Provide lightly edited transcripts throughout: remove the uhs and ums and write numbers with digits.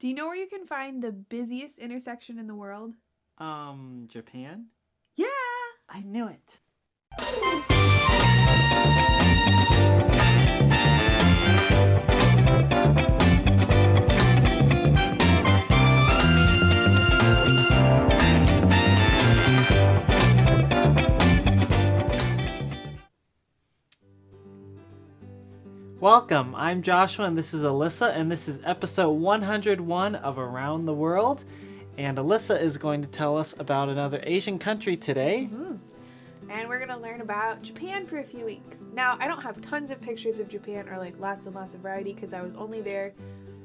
Do you know where you can find the busiest intersection in the world? Japan? Yeah! I knew it. Welcome, I'm Joshua and this is Alyssa and this is episode 101 of Around the World. And Alyssa is going to tell us about another Asian country today. Mm-hmm. And we're going to learn about Japan for a few weeks. Now, I don't have tons of pictures of Japan or like lots and lots of variety because I was only there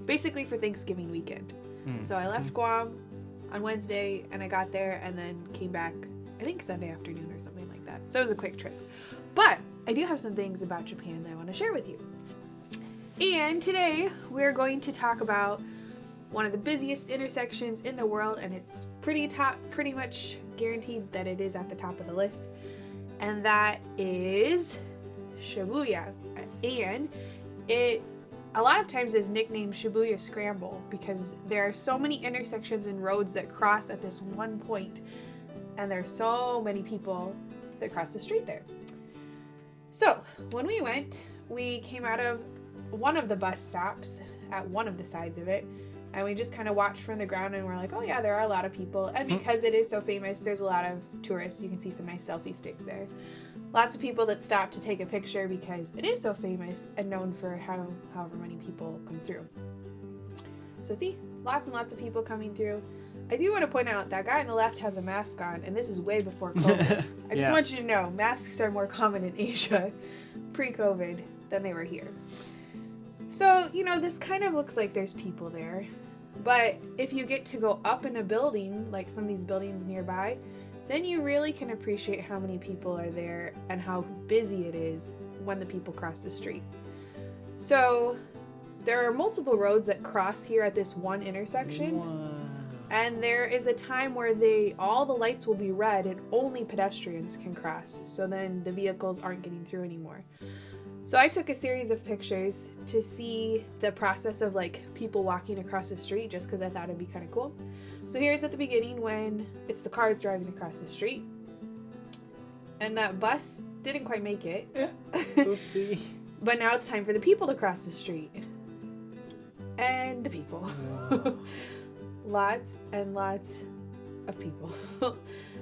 basically for Thanksgiving weekend. So I left Guam on Wednesday and I got there and then came back, I think Sunday afternoon or something like that. So it was a quick trip. But I do have some things about Japan that I want to share with you. And today we're going to talk about one of the busiest intersections in the world, and it's pretty much guaranteed that it is at the top of the list, and that is Shibuya. And it a lot of times is nicknamed Shibuya Scramble because there are so many intersections and roads that cross at this one point, and there are so many people that cross the street there. So when we went, we came out of one of the bus stops at one of the sides of it, and we just kind of watched from the ground and we're like, oh yeah, there are a lot of people. And because it is so famous, there's a lot of tourists. You can see some nice selfie sticks there. Lots of people that stop to take a picture because it is so famous and known for however many people come through. So see, lots and lots of people coming through. I do want to point out that guy on the left has a mask on, and this is way before COVID. I just want you to know, masks are more common in Asia pre-COVID than they were here. So, this kind of looks like there's people there, but if you get to go up in a building, like some of these buildings nearby, then you really can appreciate how many people are there and how busy it is when the people cross the street. So, there are multiple roads that cross here at this one intersection. Wow. And there is a time where all the lights will be red and only pedestrians can cross. So then the vehicles aren't getting through anymore. So I took a series of pictures to see the process of like people walking across the street just because I thought it'd be kind of cool. So here's at the beginning when it's the cars driving across the street. And that bus didn't quite make it. Oopsie. But now it's time for the people to cross the street. And the people. Lots and lots of people.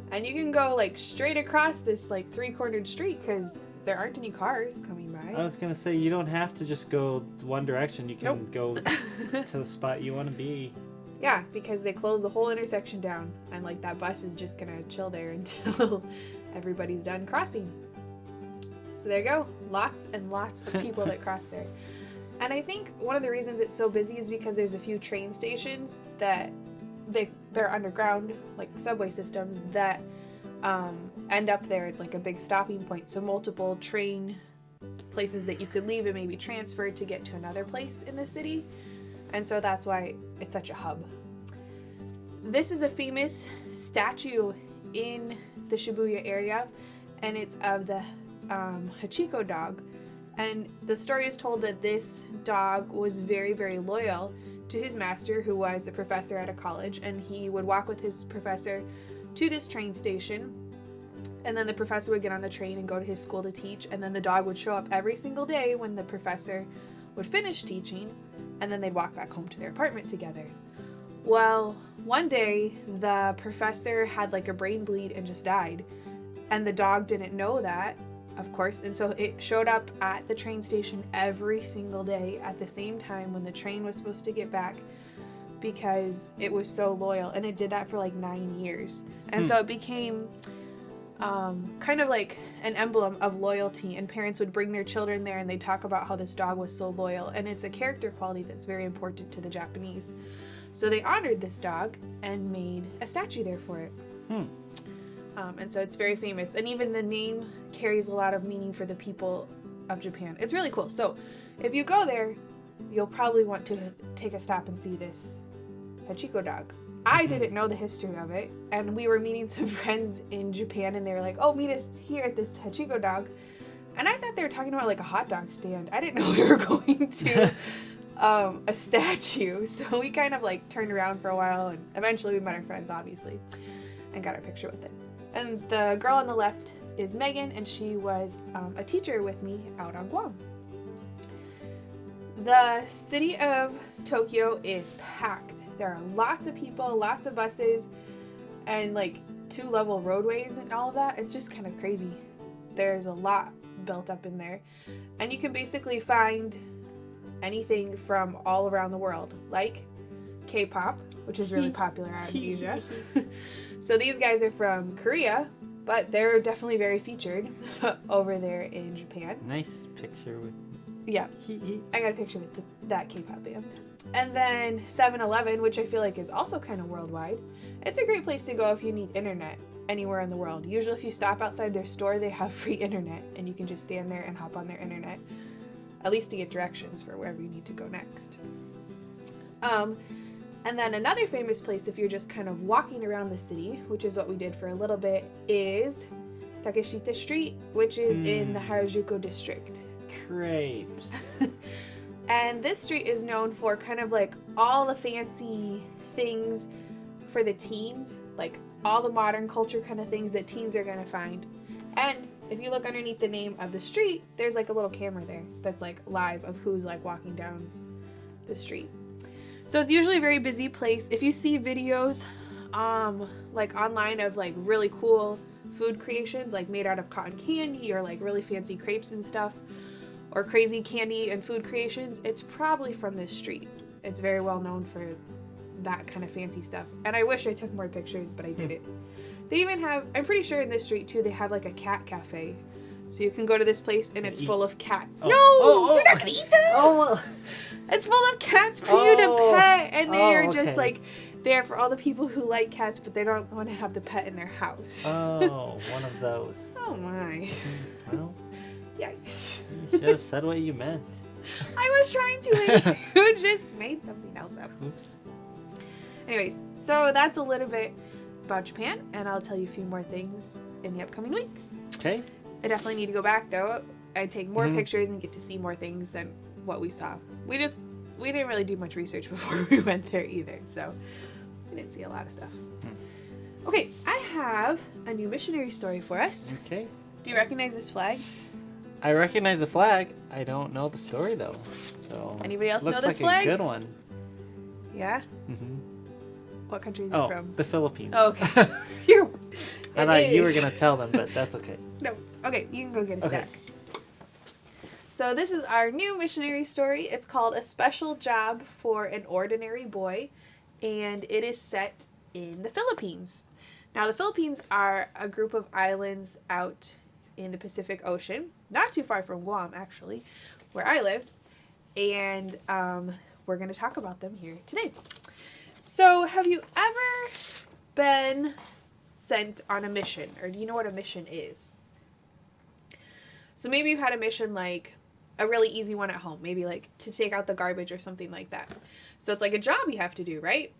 And you can go like straight across this like three-cornered street because there aren't any cars coming by. I was going to say, you don't have to just go one direction. You can go to the spot you want to be. Yeah, because they close the whole intersection down. And like that bus is just going to chill there until everybody's done crossing. So there you go. Lots and lots of people that cross there. And I think one of the reasons it's so busy is because there's a few train stations that they're underground, like subway systems, that end up there. It's like a big stopping point. So multiple train places that you could leave and maybe transfer to get to another place in the city. And so that's why it's such a hub. This is a famous statue in the Shibuya area, and it's of the Hachiko dog. And the story is told that this dog was very, very loyal to his master, who was a professor at a college, and he would walk with his professor to this train station, and then the professor would get on the train and go to his school to teach, and then the dog would show up every single day when the professor would finish teaching, and then they'd walk back home to their apartment together. Well, one day, the professor had like a brain bleed and just died, and the dog didn't know that, of course, and so it showed up at the train station every single day at the same time when the train was supposed to get back because it was so loyal, and it did that for like 9 years. And so it became kind of like an emblem of loyalty, and parents would bring their children there and they'd talk about how this dog was so loyal, and it's a character quality that's very important to the Japanese. So they honored this dog and made a statue there for it. And so it's very famous. And even the name carries a lot of meaning for the people of Japan. It's really cool. So if you go there, you'll probably want to take a stop and see this Hachiko dog. I didn't know the history of it. And we were meeting some friends in Japan, and they were like, oh, meet us here at this Hachiko dog. And I thought they were talking about like a hot dog stand. I didn't know we were going to a statue. So we kind of like turned around for a while, and eventually we met our friends, obviously, and got our picture with it. And the girl on the left is Megan, and she was a teacher with me out on Guam. The city of Tokyo is packed. There are lots of people, lots of buses, and like 2-level roadways and all of that. It's just kind of crazy. There's a lot built up in there. And you can basically find anything from all around the world, like K-pop, which is really popular out in Asia. So these guys are from Korea, but they're definitely very featured over there in Japan. Nice picture with... Yeah, I got a picture with that K-pop band. And then 7-Eleven, which I feel like is also kind of worldwide. It's a great place to go if you need internet anywhere in the world. Usually if you stop outside their store, they have free internet, and you can just stand there and hop on their internet, at least to get directions for wherever you need to go next. And then another famous place, if you're just kind of walking around the city, which is what we did for a little bit, is Takeshita Street, which is in the Harajuku district. Crepes. And this street is known for kind of like all the fancy things for the teens, like all the modern culture kind of things that teens are going to find. And if you look underneath the name of the street, there's like a little camera there that's like live of who's like walking down the street. So it's usually a very busy place. If you see videos like online of like really cool food creations like made out of cotton candy or like really fancy crepes and stuff, or crazy candy and food creations, it's probably from this street. It's very well known for that kind of fancy stuff. And I wish I took more pictures, but I didn't. They even have, I'm pretty sure in this street too, they have like a cat cafe. So you can go to this place and it's full of cats. Oh. No! You're not gonna eat that! Oh, well. It's full of cats for you to pet, and they are just okay. like there for all the people who like cats, but they don't want to have the pet in their house. Oh, one of those. Oh my. Well, Yikes. you should have said what you meant. I was trying to, and you just made something else up. Oops. Anyways, so that's a little bit about Japan, and I'll tell you a few more things in the upcoming weeks. Okay. I definitely need to go back though. I'd take more pictures and get to see more things than what we saw. We didn't really do much research before we went there either, so we didn't see a lot of stuff. Okay, I have a new missionary story for us. Okay. Do you recognize this flag? I recognize the flag. I don't know the story though. So Anybody else know looks this like flag? a good one. Yeah? Mm-hmm. What country is it Oh, from? the Philippines. Oh, okay. Phew. I thought you were gonna tell them, but that's okay. No. Okay, you can go get a Okay. snack. So this is our new missionary story. It's called A Special Job for an Ordinary Boy, and it is set in the Philippines. Now, the Philippines are a group of islands out in the Pacific Ocean, not too far from Guam, actually, where I lived, and we're going to talk about them here today. So, have you ever been sent on a mission, or do you know what a mission is? So maybe you've had a mission like a really easy one at home, maybe like to take out the garbage or something like that. So it's like a job you have to do, right?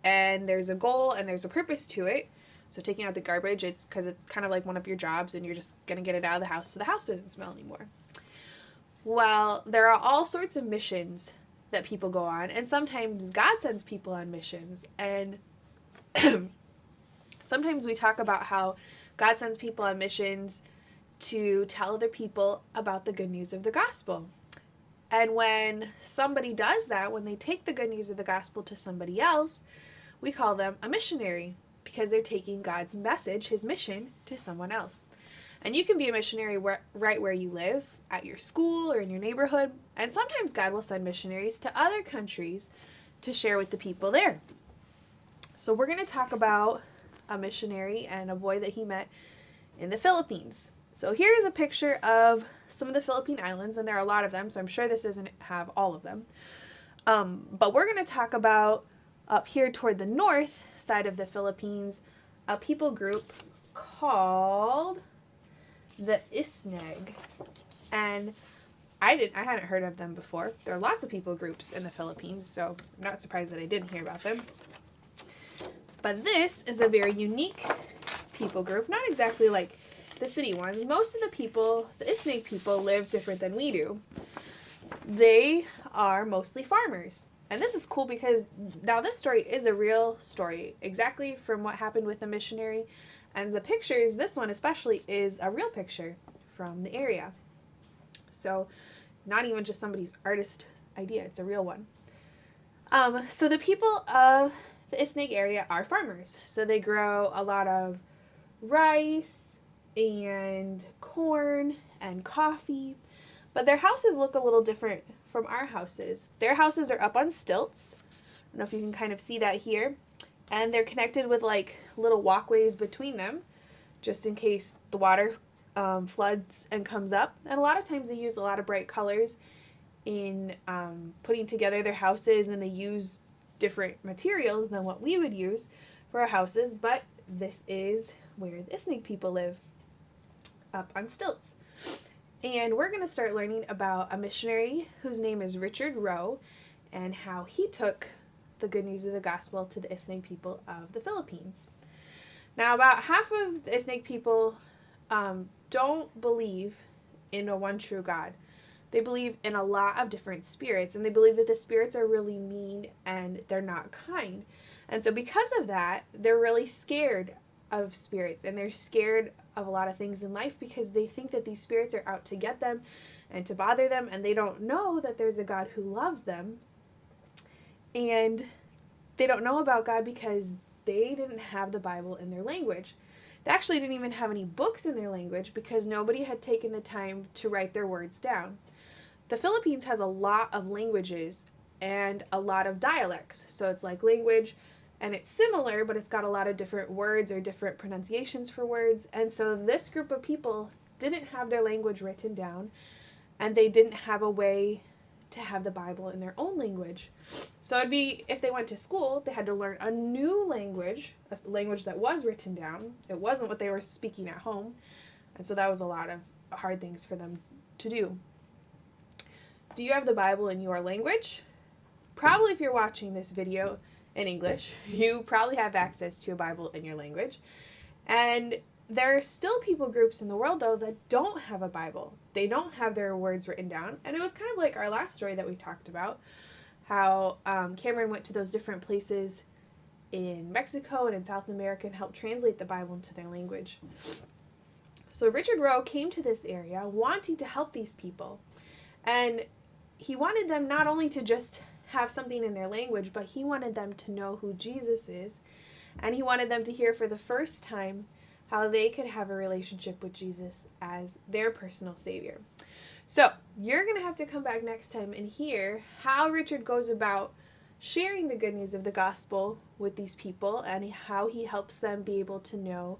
And there's a goal and there's a purpose to it. So taking out the garbage, it's because it's kind of like one of your jobs and you're just going to get it out of the house so the house doesn't smell anymore. Well, there are all sorts of missions that people go on, and sometimes God sends people on missions. And sometimes we talk about how God sends people on missions to tell other people about the good news of the gospel. And when somebody does that, when they take the good news of the gospel to somebody else, we call them a missionary, because they're taking God's message, his mission, to someone else. And you can be a missionary right where you live, at your school or in your neighborhood. And sometimes God will send missionaries to other countries to share with the people there. So we're going to talk about a missionary and a boy that he met in the Philippines. So here's a picture of some of the Philippine islands, and there are a lot of them, so I'm sure this doesn't have all of them. But we're going to talk about up here toward the north side of the Philippines, a people group called the Isneg. And I hadn't heard of them before. There are lots of people groups in the Philippines, so I'm not surprised that I didn't hear about them. But this is a very unique people group, not exactly like the city ones. Most of the people, the Isnig people, live different than we do. They are mostly farmers. And this is cool because now this story is a real story, exactly from what happened with the missionary. And the pictures, this one especially, is a real picture from the area. So not even just somebody's artist idea, it's a real one. So the people of the Isnag area are farmers. So they grow a lot of rice and corn and coffee. But their houses look a little different from our houses. Their houses are up on stilts. I don't know if you can kind of see that here. And they're connected with like little walkways between them, just in case the water floods and comes up. And a lot of times they use a lot of bright colors in putting together their houses, and they use different materials than what we would use for our houses. But this is where the Isnag people live, up on stilts. And we're going to start learning about a missionary whose name is Richard Rowe, and how he took the good news of the gospel to the Isnag people of the Philippines. Now, about half of the Isnag people don't believe in a one true God. They believe in a lot of different spirits, and they believe that the spirits are really mean and they're not kind. And so because of that, they're really scared of spirits, and they're scared of a lot of things in life because they think that these spirits are out to get them and to bother them, and they don't know that there's a God who loves them. And they don't know about God because they didn't have the Bible in their language. They actually didn't even have any books in their language because nobody had taken the time to write their words down. The Philippines has a lot of languages and a lot of dialects. So it's like language, and it's similar, but it's got a lot of different words or different pronunciations for words. And so this group of people didn't have their language written down, and they didn't have a way to have the Bible in their own language. So it'd be, if they went to school, they had to learn a new language, a language that was written down. It wasn't what they were speaking at home. And so that was a lot of hard things for them to do. Do you have the Bible in your language? Probably if you're watching this video in English, you probably have access to a Bible in your language. And there are still people groups in the world, though, that don't have a Bible. They don't have their words written down. And it was kind of like our last story that we talked about, how Cameron went to those different places in Mexico and in South America and helped translate the Bible into their language. So Richard Rowe came to this area wanting to help these people. And he wanted them not only to just have something in their language, but he wanted them to know who Jesus is. And he wanted them to hear for the first time how they could have a relationship with Jesus as their personal Savior. So you're going to have to come back next time and hear how Richard goes about sharing the good news of the gospel with these people, and how he helps them be able to know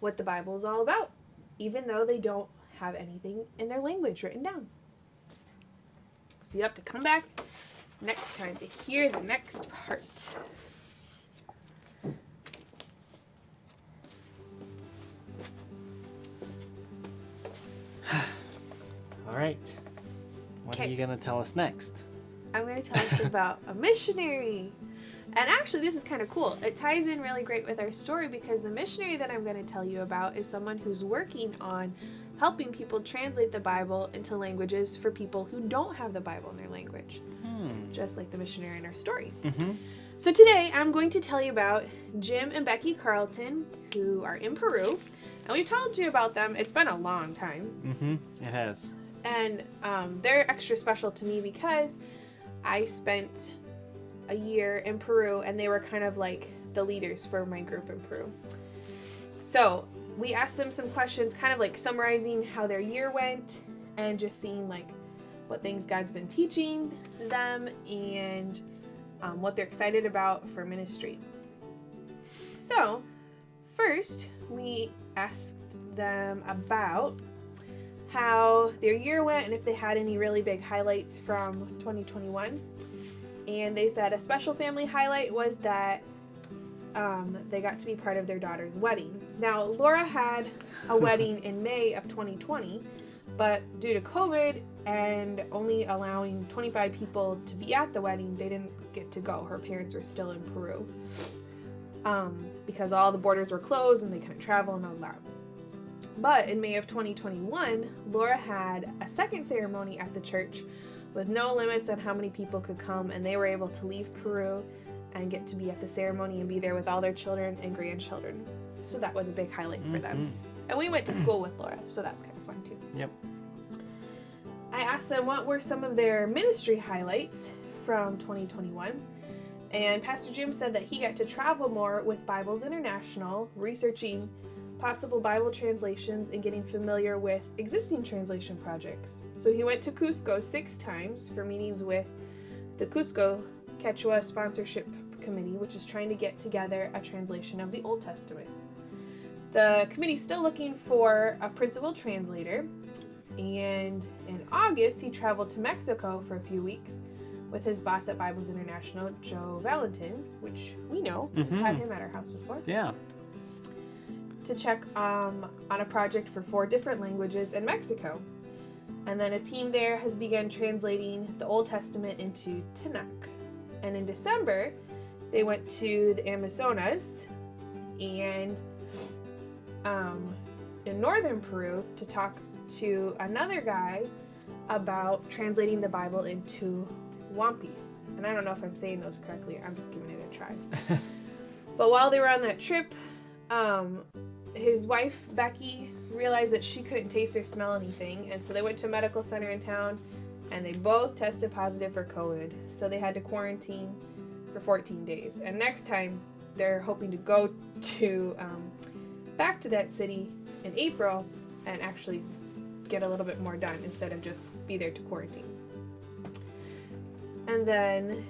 what the Bible is all about, even though they don't have anything in their language written down. So you have to come back next time to hear the next part. All right. What are you going to tell us next? I'm going to tell us about a missionary. And actually, this is kind of cool. It ties in really great with our story because the missionary that I'm going to tell you about is someone who's working on helping people translate the Bible into languages for people who don't have the Bible in their language. Just like the missionary in our story. So today, I'm going to tell you about Jim and Becky Carlton, who are in Peru. And we've told you about them. It's been a long time. It has. And they're extra special to me because I spent a year in Peru, and they were kind of like the leaders for my group in Peru. So we asked them some questions, kind of like summarizing how their year went and just seeing like what things God's been teaching them and what they're excited about for ministry. So first, we asked them about how their year went and if they had any really big highlights from 2021. And they said a special family highlight was that they got to be part of their daughter's wedding. Now, Laura had a wedding in May of 2020, but due to COVID and only allowing 25 people to be at the wedding, they didn't get to go. Her parents were still in Peru because all the borders were closed and they couldn't travel and all that. But in May of 2021, Laura had a second ceremony at the church with no limits on how many people could come, and they were able to leave Peru and get to be at the ceremony and be there with all their children and grandchildren. So that was a big highlight for them. And we went to school with Laura, so that's kind of fun too. Yep. I asked them what were some of their ministry highlights from 2021. And Pastor Jim said that he got to travel more with Bibles International, researching possible Bible translations and getting familiar with existing translation projects. So he went to Cusco 6 times for meetings with the Cusco Quechua Sponsorship Committee, which is trying to get together a translation of the Old Testament. The committee's still looking for a principal translator, and in August he traveled to Mexico for a few weeks with his boss at Bibles International, Joe Valentin, which we know. We've had him at our house before. Yeah. To check on a project for 4 different languages in Mexico. And then a team there has begun translating the Old Testament into Tanakh. And in December, they went to the Amazonas and in northern Peru to talk to another guy about translating the Bible into Wampis. And I don't know if I'm saying those correctly. I'm just giving it a try. But while they were on that trip, his wife, Becky, realized that she couldn't taste or smell anything. And so they went to a medical center in town, and they both tested positive for COVID. So they had to quarantine for 14 days. And next time, they're hoping to go to back to that city in April and actually get a little bit more done instead of just be there to quarantine. And then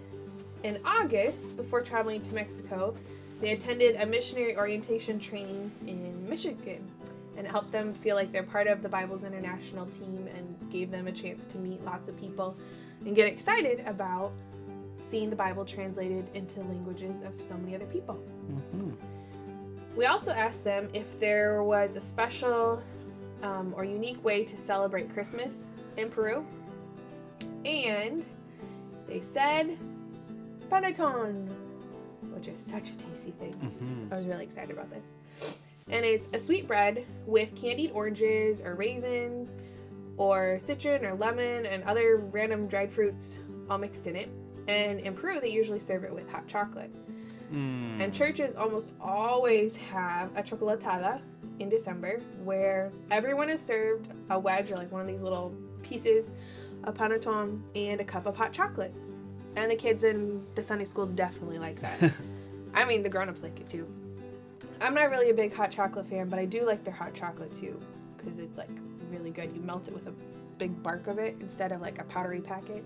in August, before traveling to Mexico, they attended a missionary orientation training in Michigan, and it helped them feel like they're part of the Bibles International team and gave them a chance to meet lots of people and get excited about seeing the Bible translated into languages of so many other people. We also asked them if there was a special or unique way to celebrate Christmas in Peru, and they said panettone, which is such a tasty thing. I was really excited about this. And it's a sweet bread with candied oranges or raisins or citron or lemon and other random dried fruits all mixed in it. And in Peru, they usually serve it with hot chocolate. And churches almost always have a chocolatada in December where everyone is served a wedge or like one of these little pieces of panettone and a cup of hot chocolate. And the kids in the Sunday schools definitely like that. I mean, the grown-ups like it too. I'm not really a big hot chocolate fan, but I do like their hot chocolate too because it's like really good. You melt it with a big bark of it instead of like a powdery packet.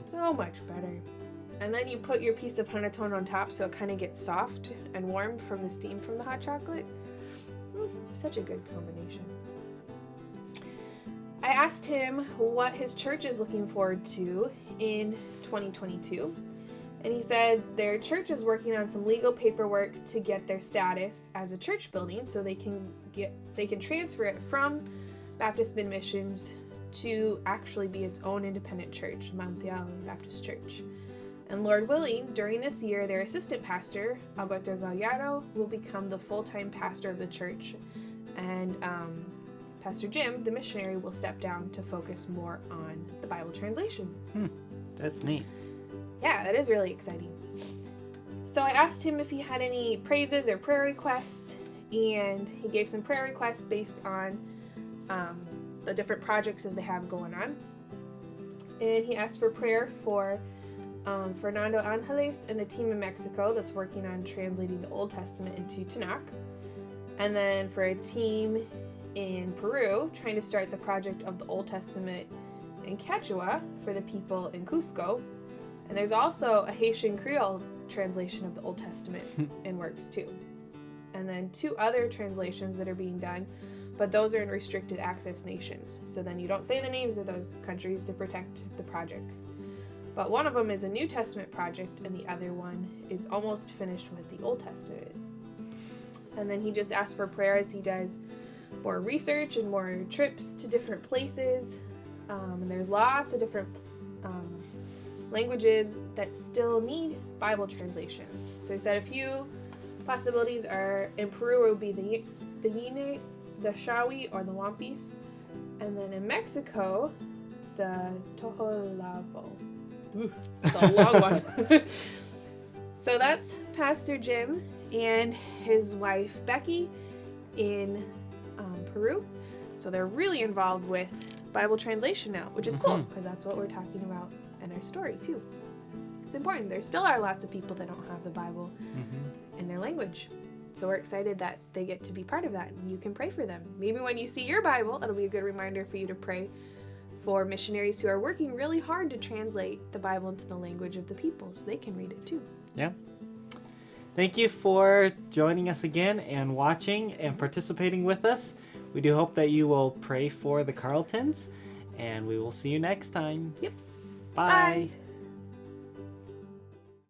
So much better. And then you put your piece of panettone on top so it kind of gets soft and warm from the steam from the hot chocolate. Such a good combination. I asked him what his church is looking forward to in 2022. And he said their church is working on some legal paperwork to get their status as a church building so they can transfer it from Baptist Mid Missions to actually be its own independent church, Mantial Baptist Church. And Lord willing, during this year, their assistant pastor, Alberto Gallardo, will become the full-time pastor of the church. And Pastor Jim, the missionary, will step down to focus more on the Bible translation. That's neat. Yeah, that is really exciting. So I asked him if he had any praises or prayer requests, and he gave some prayer requests based on the different projects that they have going on. And he asked for prayer for Fernando Angeles and the team in Mexico that's working on translating the Old Testament into Tanakh. And then for a team in Peru trying to start the project of the Old Testament in Quechua for the people in Cusco. And there's also a Haitian Creole translation of the Old Testament in works too. And then 2 other translations that are being done, but those are in restricted access nations. So then you don't say the names of those countries to protect the projects. But one of them is a New Testament project, and the other one is almost finished with the Old Testament. And then he just asked for prayer as he does more research and more trips to different places. And there's lots of different languages that still need Bible translations. So he said a few possibilities are in Peru it would be the Yine, the Shawi, or the Wampis. And then in Mexico, the Toholavo. It's a long one. So that's Pastor Jim and his wife Becky in Peru. So they're really involved with Bible translation now, which is cool because that's what we're talking about in our story too. It's important. There still are lots of people that don't have the Bible in their language. So we're excited that they get to be part of that, and you can pray for them. Maybe when you see your Bible, it'll be a good reminder for you to pray for missionaries who are working really hard to translate the Bible into the language of the people so they can read it too. Yeah. Thank you for joining us again and watching and participating with us. We do hope that you will pray for the Carltons, and we will see you next time. Yep. Bye. Bye.